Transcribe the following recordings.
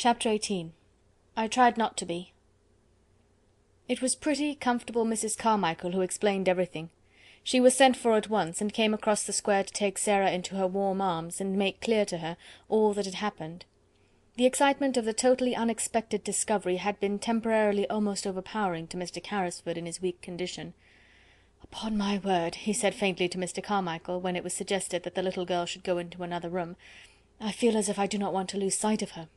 Chapter 18. I tried not to be. It was pretty, comfortable Mrs. Carmichael who explained everything. She was sent for at once, and came across the square to take Sara into her warm arms, and make clear to her all that had happened. The excitement of the totally unexpected discovery had been temporarily almost overpowering to Mr. Carrisford in his weak condition. "Upon my word," he said faintly to Mr. Carmichael, when it was suggested that the little girl should go into another room, "I feel as if I do not want to lose sight of her."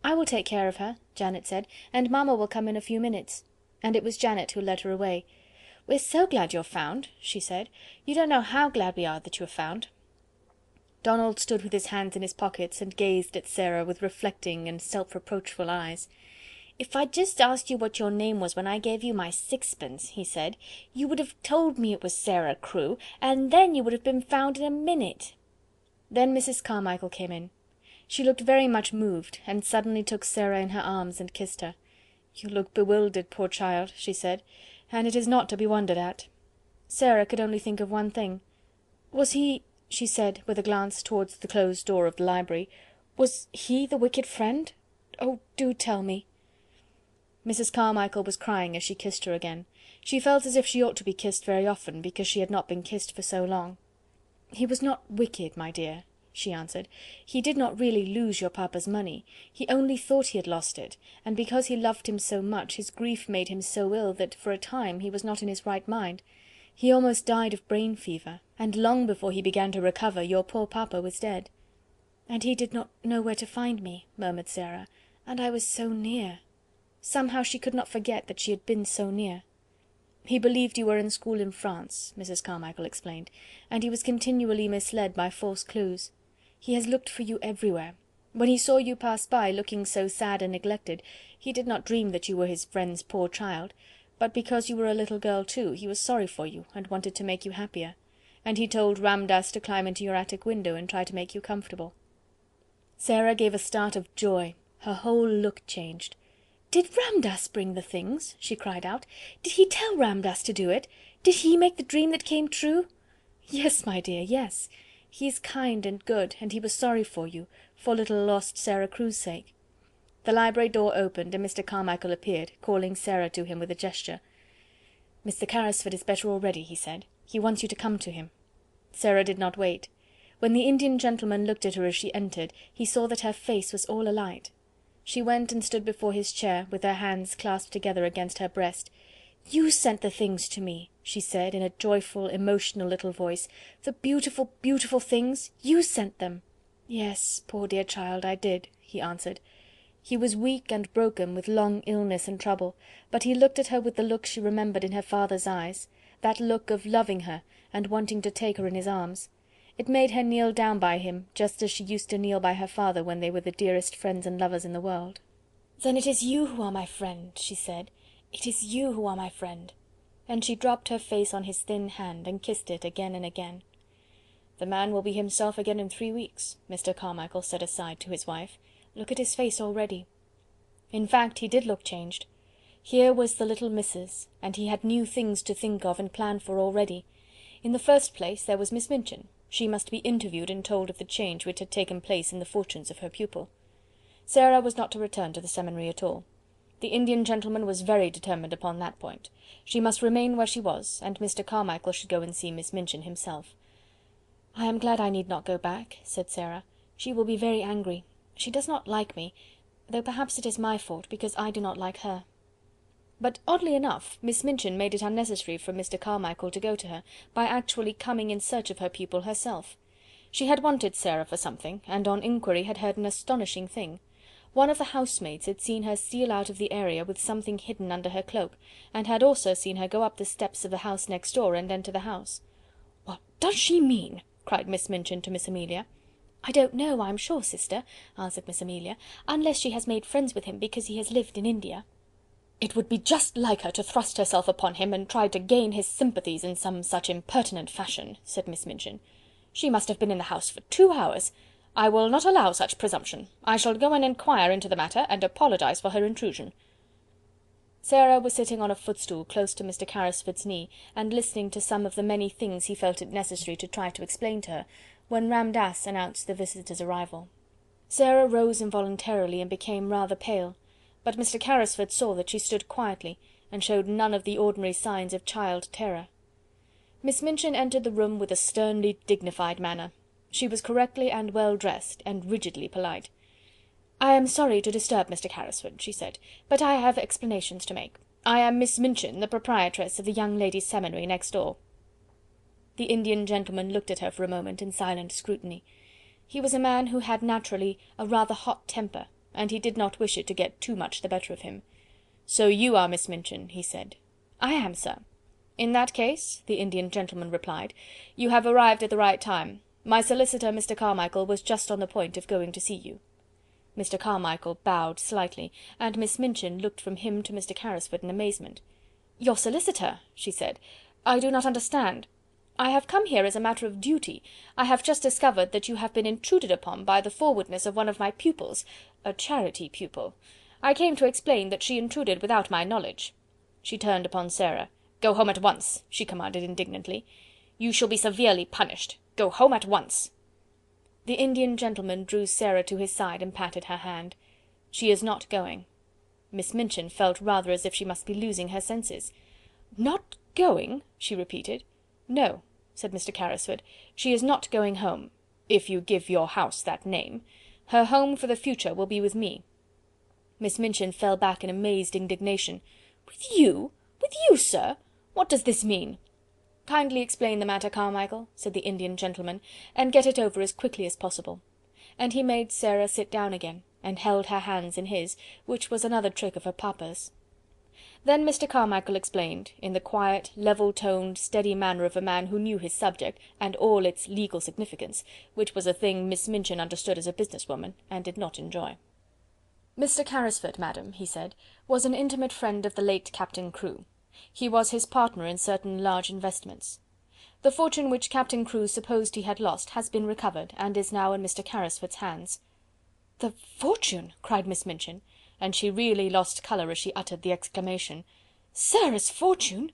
"I will take care of her," Janet said, "and Mamma will come in a few minutes." And it was Janet who led her away. "We're so glad you're found," she said. "You don't know how glad we are that you're found." Donald stood with his hands in his pockets, and gazed at Sara with reflecting and self-reproachful eyes. "If I'd just asked you what your name was when I gave you my sixpence," he said, "you would have told me it was Sara Crewe, and then you would have been found in a minute." Then Mrs. Carmichael came in. She looked very much moved, and suddenly took Sara in her arms and kissed her. "You look bewildered, poor child," she said, "and it is not to be wondered at." Sara could only think of one thing. "Was he," she said, with a glance towards the closed door of the library, "was he the wicked friend? Oh, do tell me." Mrs. Carmichael was crying as she kissed her again. She felt as if she ought to be kissed very often, because she had not been kissed for so long. "He was not wicked, my dear," she answered. "He did not really lose your papa's money. He only thought he had lost it, and because he loved him so much, his grief made him so ill that for a time he was not in his right mind. He almost died of brain fever, and long before he began to recover your poor papa was dead." "And he did not know where to find me," murmured Sara, "and I was so near." Somehow she could not forget that she had been so near. "He believed you were in school in France," Mrs. Carmichael explained, "and he was continually misled by false clues. He has looked for you everywhere. When he saw you pass by, looking so sad and neglected, he did not dream that you were his friend's poor child, but because you were a little girl too, he was sorry for you, and wanted to make you happier, and he told Ramdass to climb into your attic window and try to make you comfortable." Sara gave a start of joy. Her whole look changed. "Did Ramdass bring the things?" she cried out. "Did he tell Ramdass to do it? Did he make the dream that came true?" "Yes, my dear, yes. He is kind and good, and he was sorry for you, for little lost Sara Crewe's sake." The library door opened, and Mr. Carmichael appeared, calling Sara to him with a gesture. "Mr. Carrisford is better already," he said. "He wants you to come to him." Sara did not wait. When the Indian gentleman looked at her as she entered, he saw that her face was all alight. She went and stood before his chair, with her hands clasped together against her breast. "You sent the things to me," she said, in a joyful, emotional little voice. "The beautiful, beautiful things! You sent them!" "Yes, poor dear child, I did," he answered. He was weak and broken with long illness and trouble, but he looked at her with the look she remembered in her father's eyes, that look of loving her, and wanting to take her in his arms. It made her kneel down by him, just as she used to kneel by her father when they were the dearest friends and lovers in the world. "Then it is you who are my friend," she said. "It is you who are my friend." And she dropped her face on his thin hand, and kissed it again and again. "The man will be himself again in 3 weeks," Mr. Carmichael said aside to his wife. "Look at his face already." In fact, he did look changed. Here was the little missus, and he had new things to think of and plan for already. In the first place there was Miss Minchin. She must be interviewed and told of the change which had taken place in the fortunes of her pupil. Sara was not to return to the seminary at all. The Indian gentleman was very determined upon that point. She must remain where she was, and Mr. Carmichael should go and see Miss Minchin himself. "I am glad I need not go back," said Sara. "She will be very angry. She does not like me, though perhaps it is my fault, because I do not like her." But oddly enough, Miss Minchin made it unnecessary for Mr. Carmichael to go to her, by actually coming in search of her pupil herself. She had wanted Sara for something, and on inquiry had heard an astonishing thing. One of the housemaids had seen her steal out of the area with something hidden under her cloak, and had also seen her go up the steps of the house next door and enter the house. "What does she mean?" cried Miss Minchin to Miss Amelia. "I don't know, I'm sure, sister," answered Miss Amelia, "unless she has made friends with him because he has lived in India." "It would be just like her to thrust herself upon him, and try to gain his sympathies in some such impertinent fashion," said Miss Minchin. "She must have been in the house for 2 hours. I will not allow such presumption. I shall go and inquire into the matter, and apologize for her intrusion." Sara was sitting on a footstool close to Mr. Carrisford's knee, and listening to some of the many things he felt it necessary to try to explain to her, when Ramdass announced the visitor's arrival. Sara rose involuntarily and became rather pale, but Mr. Carrisford saw that she stood quietly, and showed none of the ordinary signs of child terror. Miss Minchin entered the room with a sternly dignified manner. She was correctly and well dressed, and rigidly polite. "I am sorry to disturb Mr. Carrisford," she said, "but I have explanations to make. I am Miss Minchin, the proprietress of the young ladies' seminary next door." The Indian gentleman looked at her for a moment in silent scrutiny. He was a man who had naturally a rather hot temper, and he did not wish it to get too much the better of him. "So you are Miss Minchin," he said. "I am, sir." "In that case," the Indian gentleman replied, "you have arrived at the right time. My solicitor, Mr. Carmichael, was just on the point of going to see you." Mr. Carmichael bowed slightly, and Miss Minchin looked from him to Mr. Carrisford in amazement. "Your solicitor?" she said. "I do not understand. I have come here as a matter of duty. I have just discovered that you have been intruded upon by the forwardness of one of my pupils, a charity pupil. I came to explain that she intruded without my knowledge." She turned upon Sara. "Go home at once," she commanded indignantly. "You shall be severely punished. Go home at once." The Indian gentleman drew Sara to his side and patted her hand. "She is not going." Miss Minchin felt rather as if she must be losing her senses. "Not going?" she repeated. "No," said Mr. Carrisford, "she is not going home, if you give your house that name. Her home for the future will be with me." Miss Minchin fell back in amazed indignation. "With you? With you, sir? What does this mean?" "Kindly explain the matter, Carmichael," said the Indian gentleman, "and get it over as quickly as possible." And he made Sara sit down again, and held her hands in his, which was another trick of her papa's. Then Mr. Carmichael explained, in the quiet, level-toned, steady manner of a man who knew his subject, and all its legal significance, which was a thing Miss Minchin understood as a business woman, and did not enjoy. "Mr. Carrisford, madam," he said, "was an intimate friend of the late Captain Crewe. He was his partner in certain large investments. The fortune which Captain Crewe supposed he had lost has been recovered, and is now in Mr. Carrisford's hands." "The fortune!" cried Miss Minchin, and she really lost colour as she uttered the exclamation. "Sarah's fortune!"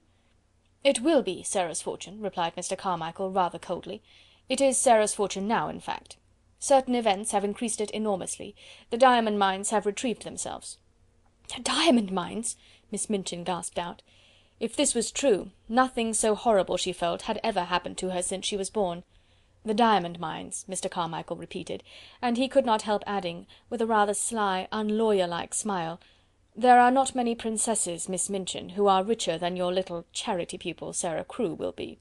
"It will be Sarah's fortune," replied Mr. Carmichael, rather coldly. "It is Sarah's fortune now, in fact. Certain events have increased it enormously. The diamond mines have retrieved themselves." "The diamond mines!" Miss Minchin gasped out. If this was true, nothing so horrible, she felt, had ever happened to her since she was born. "The diamond mines," Mr. Carmichael repeated, and he could not help adding, with a rather sly, unlawyer-like smile, "There are not many princesses, Miss Minchin, who are richer than your little charity pupil, Sara Crewe, will be.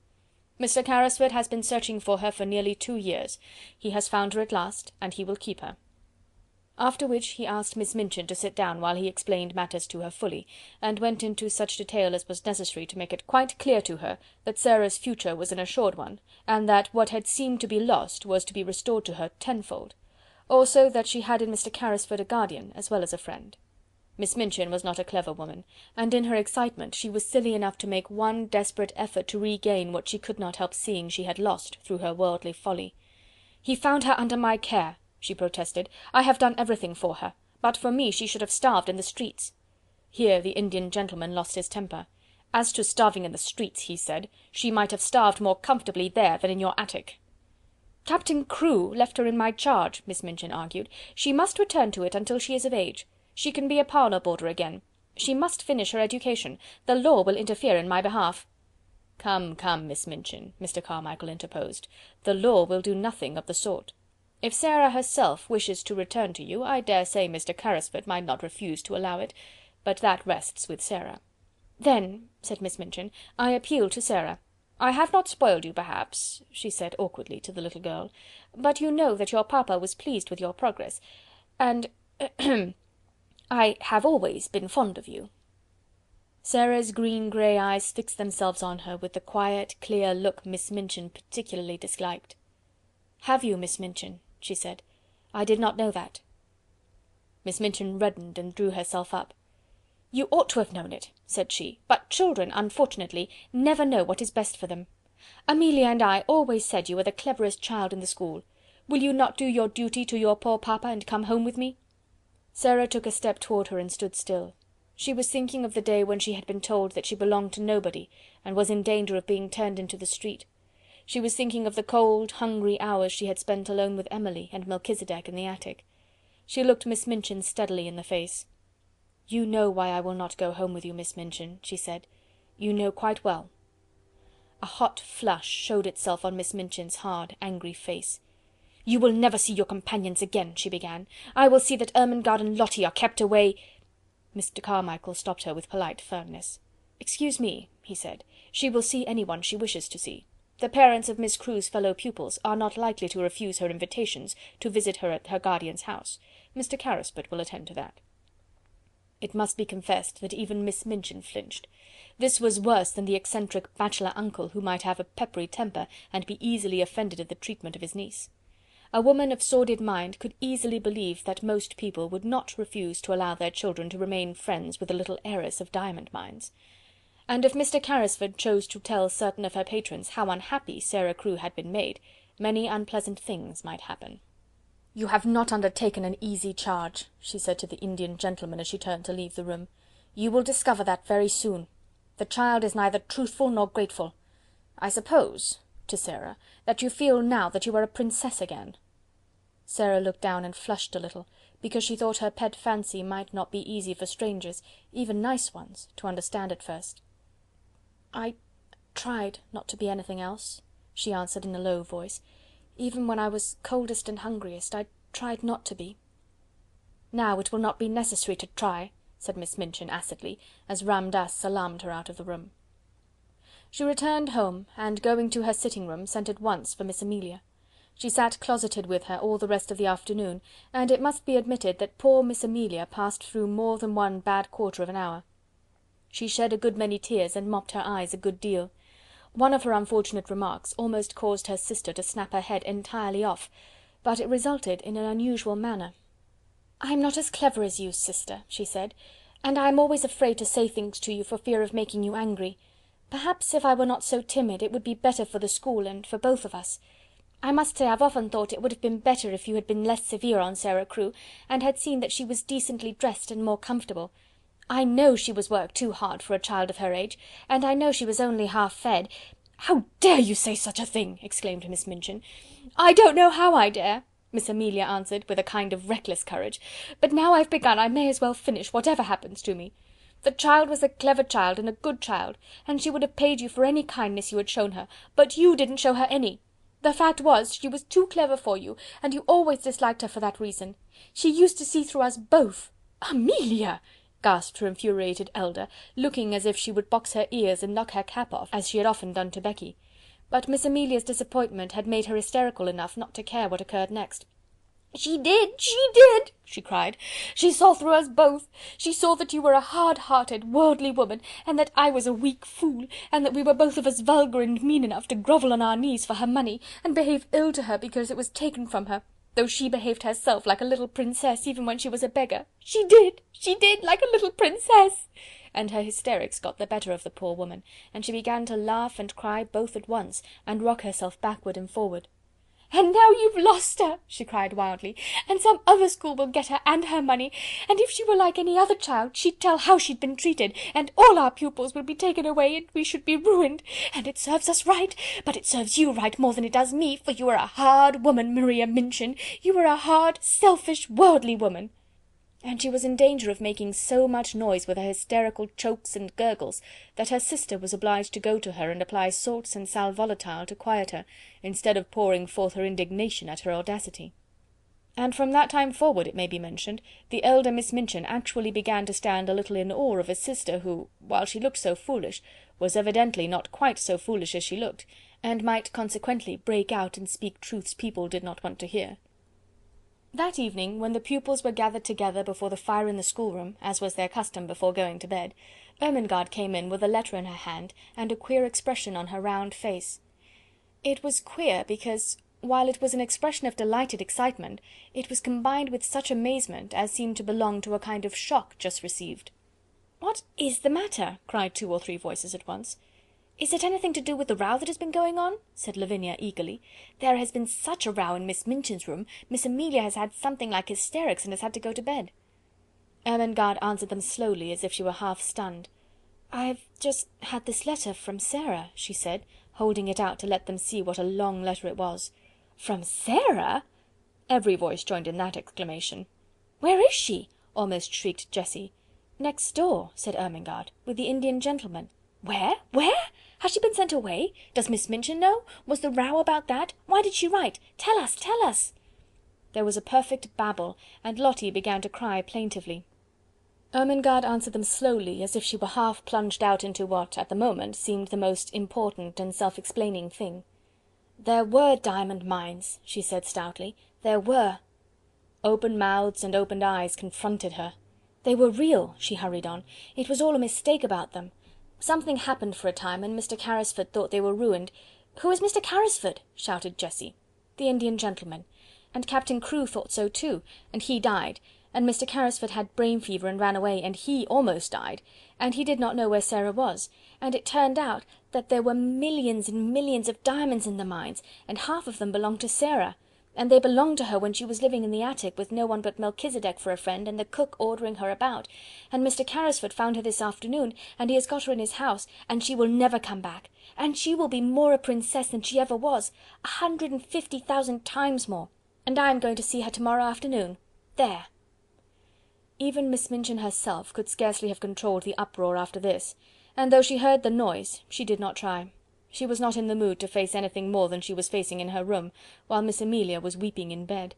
Mr. Carrisford has been searching for her for nearly 2 years. He has found her at last, and he will keep her." After which he asked Miss Minchin to sit down while he explained matters to her fully, and went into such detail as was necessary to make it quite clear to her that Sarah's future was an assured one, and that what had seemed to be lost was to be restored to her tenfold. Also that she had in Mr. Carrisford a guardian as well as a friend. Miss Minchin was not a clever woman, and in her excitement she was silly enough to make one desperate effort to regain what she could not help seeing she had lost through her worldly folly. "He found her under my care," she protested. "I have done everything for her. But for me she should have starved in the streets." Here the Indian gentleman lost his temper. "As to starving in the streets," he said, "she might have starved more comfortably there than in your attic." "Captain Crewe left her in my charge," Miss Minchin argued. "She must return to it until she is of age. She can be a parlour boarder again. She must finish her education. The law will interfere in my behalf." "Come, come, Miss Minchin," Mr. Carmichael interposed, "the law will do nothing of the sort. If Sarah herself wishes to return to you, I dare say Mr. Carrisford might not refuse to allow it, but that rests with Sarah." "Then," said Miss Minchin, "I appeal to Sarah. I have not spoiled you, perhaps," she said awkwardly to the little girl, "but you know that your papa was pleased with your progress, and I have always been fond of you." Sarah's green-grey eyes fixed themselves on her with the quiet, clear look Miss Minchin particularly disliked. "Have you, Miss Minchin?" she said. "I did not know that." Miss Minchin reddened and drew herself up. "You ought to have known it," said she, "but children, unfortunately, never know what is best for them. Amelia and I always said you were the cleverest child in the school. Will you not do your duty to your poor papa and come home with me?" Sarah took a step toward her and stood still. She was thinking of the day when she had been told that she belonged to nobody, and was in danger of being turned into the street. She was thinking of the cold, hungry hours she had spent alone with Emily and Melchisedec in the attic. She looked Miss Minchin steadily in the face. "You know why I will not go home with you, Miss Minchin," she said. "You know quite well." A hot flush showed itself on Miss Minchin's hard, angry face. "You will never see your companions again," she began. "I will see that Ermengarde and Lottie are kept away—" Mr. Carmichael stopped her with polite firmness. "Excuse me," he said, "she will see anyone she wishes to see. The parents of Miss Crewe's fellow pupils are not likely to refuse her invitations to visit her at her guardian's house. Mr. Carrisford will attend to that." It must be confessed that even Miss Minchin flinched. This was worse than the eccentric bachelor uncle who might have a peppery temper and be easily offended at the treatment of his niece. A woman of sordid mind could easily believe that most people would not refuse to allow their children to remain friends with a little heiress of diamond mines. And if Mr. Carrisford chose to tell certain of her patrons how unhappy Sara Crewe had been made, many unpleasant things might happen. "You have not undertaken an easy charge," she said to the Indian gentleman as she turned to leave the room. "You will discover that very soon. The child is neither truthful nor grateful. I suppose," to Sara, "that you feel now that you are a princess again." Sara looked down and flushed a little, because she thought her pet fancy might not be easy for strangers, even nice ones, to understand at first. "I tried not to be anything else," she answered in a low voice. "Even when I was coldest and hungriest, I tried not to be." "Now it will not be necessary to try," said Miss Minchin acidly, as Ram Dass salaamed her out of the room. She returned home, and going to her sitting room, sent at once for Miss Amelia. She sat closeted with her all the rest of the afternoon, and it must be admitted that poor Miss Amelia passed through more than one bad quarter of an hour. She shed a good many tears and mopped her eyes a good deal. One of her unfortunate remarks almost caused her sister to snap her head entirely off, but it resulted in an unusual manner. "I am not as clever as you, sister," she said, "and I am always afraid to say things to you for fear of making you angry. Perhaps if I were not so timid it would be better for the school and for both of us. I must say I've often thought it would have been better if you had been less severe on Sara Crewe, and had seen that she was decently dressed and more comfortable. I know she was worked too hard for a child of her age, and I know she was only half fed—" "How dare you say such a thing!" exclaimed Miss Minchin. "I don't know how I dare," Miss Amelia answered with a kind of reckless courage, "but now I've begun I may as well finish, whatever happens to me. The child was a clever child and a good child, and she would have paid you for any kindness you had shown her, but you didn't show her any. The fact was, she was too clever for you, and you always disliked her for that reason. She used to see through us both." "Amelia!" gasped her infuriated elder, looking as if she would box her ears and knock her cap off, as she had often done to Becky. But Miss Amelia's disappointment had made her hysterical enough not to care what occurred next. "She did, she did!" she cried. "She saw through us both. She saw that you were a hard-hearted, worldly woman, and that I was a weak fool, and that we were both of us vulgar and mean enough to grovel on our knees for her money, and behave ill to her because it was taken from her, though she behaved herself like a little princess even when she was a beggar. She did, like a little princess!" And her hysterics got the better of the poor woman, and she began to laugh and cry both at once, and rock herself backward and forward. "And now you've lost her," she cried wildly, "and some other school will get her and her money, and if she were like any other child, she'd tell how she'd been treated, and all our pupils would be taken away, and we should be ruined. And it serves us right, but it serves you right more than it does me, for you are a hard woman, Maria Minchin. You are a hard, selfish, worldly woman." And she was in danger of making so much noise with her hysterical chokes and gurgles, that her sister was obliged to go to her and apply salts and sal volatile to quiet her, instead of pouring forth her indignation at her audacity. And from that time forward, it may be mentioned, the elder Miss Minchin actually began to stand a little in awe of a sister who, while she looked so foolish, was evidently not quite so foolish as she looked, and might consequently break out and speak truths people did not want to hear. That evening, when the pupils were gathered together before the fire in the schoolroom, as was their custom before going to bed, Ermengarde came in with a letter in her hand, and a queer expression on her round face. It was queer because, while it was an expression of delighted excitement, it was combined with such amazement as seemed to belong to a kind of shock just received. "What is the matter?" cried 2 or 3 voices at once. "Is it anything to do with the row that has been going on?" said Lavinia eagerly. "There has been such a row in Miss Minchin's room. Miss Amelia has had something like hysterics and has had to go to bed." Ermengarde answered them slowly, as if she were half stunned. "I've just had this letter from Sara," she said, holding it out to let them see what a long letter it was. "From Sara?" Every voice joined in that exclamation. "Where is she?" almost shrieked Jessie. "Next door," said Ermengarde, "with the Indian gentleman." "Where? Where? Has she been sent away? Does Miss Minchin know? Was the row about that? Why did she write? Tell us, tell us!" There was a perfect babel, and Lottie began to cry plaintively. Ermengarde answered them slowly, as if she were half plunged out into what, at the moment, seemed the most important and self-explaining thing. "There were diamond mines," she said stoutly, "there were." Open mouths and opened eyes confronted her. "They were real," she hurried on. "It was all a mistake about them. Something happened for a time, and Mr. Carrisford thought they were ruined." "Who is Mr. Carrisford?" shouted Jessie. "The Indian gentleman. And Captain Crewe thought so too, and he died, and Mr. Carrisford had brain fever and ran away, and he almost died, and he did not know where Sarah was, and it turned out that there were millions and millions of diamonds in the mines, and half of them belonged to Sarah, and they belonged to her when she was living in the attic with no one but Melchisedec for a friend, and the cook ordering her about, and Mr. Carrisford found her this afternoon, and he has got her in his house, and she will never come back, and she will be more a princess than she ever was, 150,000 times more, and I am going to see her to-morrow afternoon. There!" Even Miss Minchin herself could scarcely have controlled the uproar after this, and though she heard the noise, she did not try. She was not in the mood to face anything more than she was facing in her room, while Miss Amelia was weeping in bed.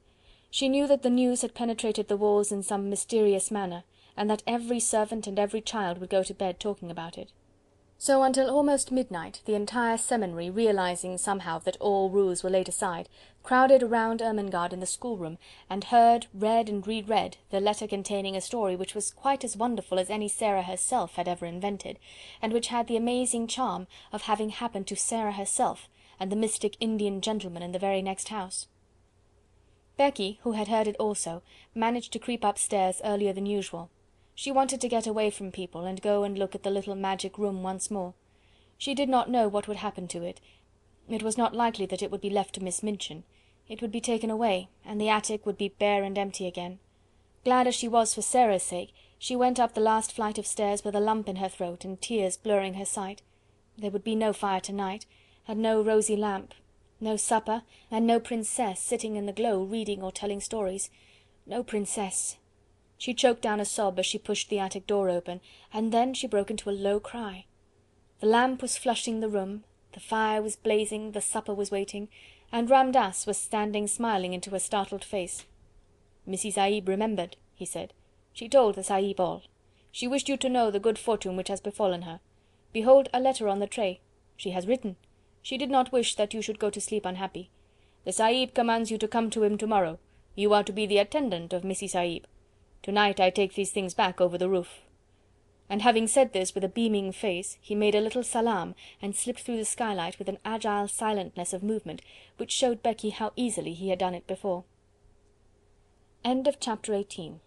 She knew that the news had penetrated the walls in some mysterious manner, and that every servant and every child would go to bed talking about it. So until almost midnight the entire seminary, realizing somehow that all rules were laid aside, crowded round Ermengarde in the schoolroom, and heard, read and re-read the letter containing a story which was quite as wonderful as any Sarah herself had ever invented, and which had the amazing charm of having happened to Sarah herself, and the mystic Indian gentleman in the very next house. Becky, who had heard it also, managed to creep upstairs earlier than usual. She wanted to get away from people, and go and look at the little magic room once more. She did not know what would happen to it. It was not likely that it would be left to Miss Minchin. It would be taken away, and the attic would be bare and empty again. Glad as she was for Sarah's sake, she went up the last flight of stairs with a lump in her throat and tears blurring her sight. There would be no fire to-night, and no rosy lamp, no supper, and no princess sitting in the glow reading or telling stories. No princess. She choked down a sob as she pushed the attic door open, and then she broke into a low cry. The lamp was flushing the room, the fire was blazing, the supper was waiting, and Ram Das was standing smiling into her startled face. "Missy Sahib remembered," he said. "She told the Sahib all. She wished you to know the good fortune which has befallen her. Behold a letter on the tray. She has written. She did not wish that you should go to sleep unhappy. The Sahib commands you to come to him tomorrow. You are to be the attendant of Missy Sahib. Tonight I take these things back over the roof." And having said this with a beaming face, he made a little salaam and slipped through the skylight with an agile silentness of movement which showed Becky how easily he had done it before. End of chapter 18.